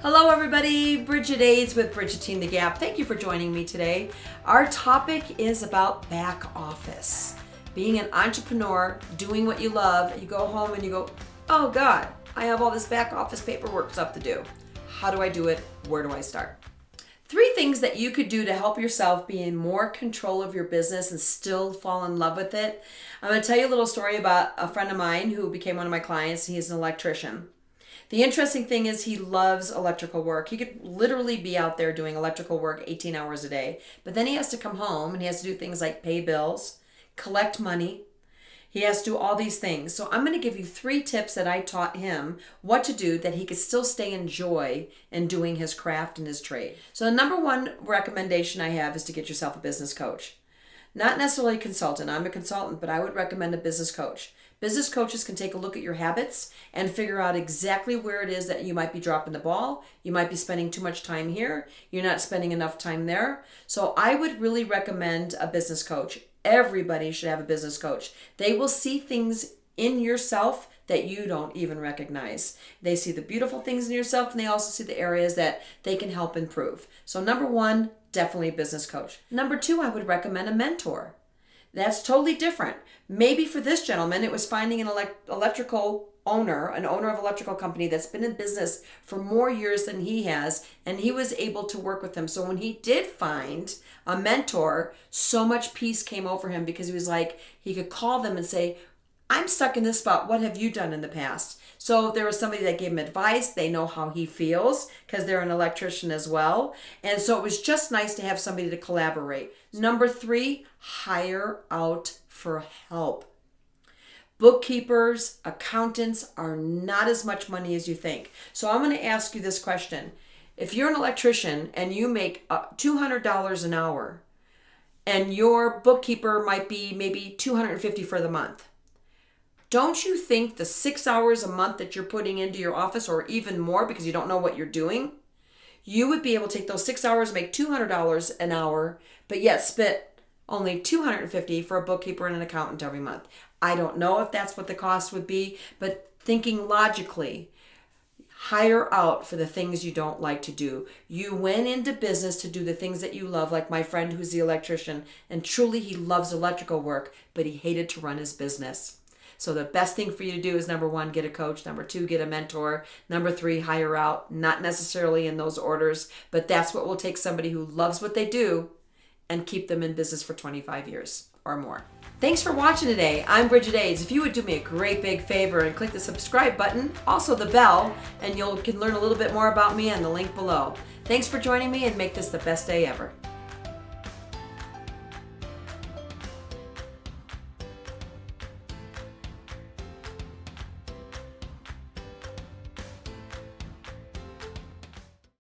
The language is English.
Hello everybody, Bridget Aids with Brigitting the Gap. Thank you for joining me today. Our topic is about back office. Being an entrepreneur, doing what you love, you go home and you go, oh God, I have all this back office paperwork stuff to do. How do I do it? Where do I start? 3 things that you could do to help yourself be in more control of your business and still fall in love with it. I'm going to tell you a little story about a friend of mine who became one of my clients. He's an electrician. The interesting thing is he loves electrical work. He could literally be out there doing electrical work 18 hours a day, but then he has to come home and he has to do things like pay bills, collect money. He has to do all these things. So I'm going to give you 3 tips that I taught him what to do that he could still stay in joy in doing his craft and his trade. So the number 1 recommendation I have is to get yourself a business coach. Not necessarily a consultant. I'm a consultant, but I would recommend a business coach. Business coaches can take a look at your habits and figure out exactly where it is that you might be dropping the ball. You might be spending too much time here. You're not spending enough time there. So I would really recommend a business coach. Everybody should have a business coach. They will see things in yourself that you don't even recognize. They see the beautiful things in yourself, and they also see the areas that they can help improve. So number 1, definitely a business coach. Number 2, I would recommend a mentor. That's totally different. Maybe for this gentleman, it was finding an electrical owner, an owner of an electrical company that's been in business for more years than he has, and he was able to work with them. So when he did find a mentor, so much peace came over him because he was like, he could call them and say, I'm stuck in this spot. What have you done in the past? So there was somebody that gave him advice. They know how he feels because they're an electrician as well. And so it was just nice to have somebody to collaborate. Number 3, hire out for help. Bookkeepers, accountants are not as much money as you think. So I'm going to ask you this question. If you're an electrician and you make $200 an hour and your bookkeeper might be maybe $250 for the month, don't you think the 6 hours a month that you're putting into your office, or even more because you don't know what you're doing, you would be able to take those 6 hours, make $200 an hour, but yet spend only $250 for a bookkeeper and an accountant every month? I don't know if that's what the cost would be, but thinking logically, hire out for the things you don't like to do. You went into business to do the things that you love, like my friend who's the electrician, and truly he loves electrical work, but he hated to run his business. So the best thing for you to do is number 1, get a coach. Number 2, get a mentor. Number 3, hire out. Not necessarily in those orders, but that's what will take somebody who loves what they do and keep them in business for 25 years or more. Thanks for watching today. I'm Bridget Aids. If you would do me a great big favor and click the subscribe button, also the bell, and you can learn a little bit more about me on the link below. Thanks for joining me, and make this the best day ever.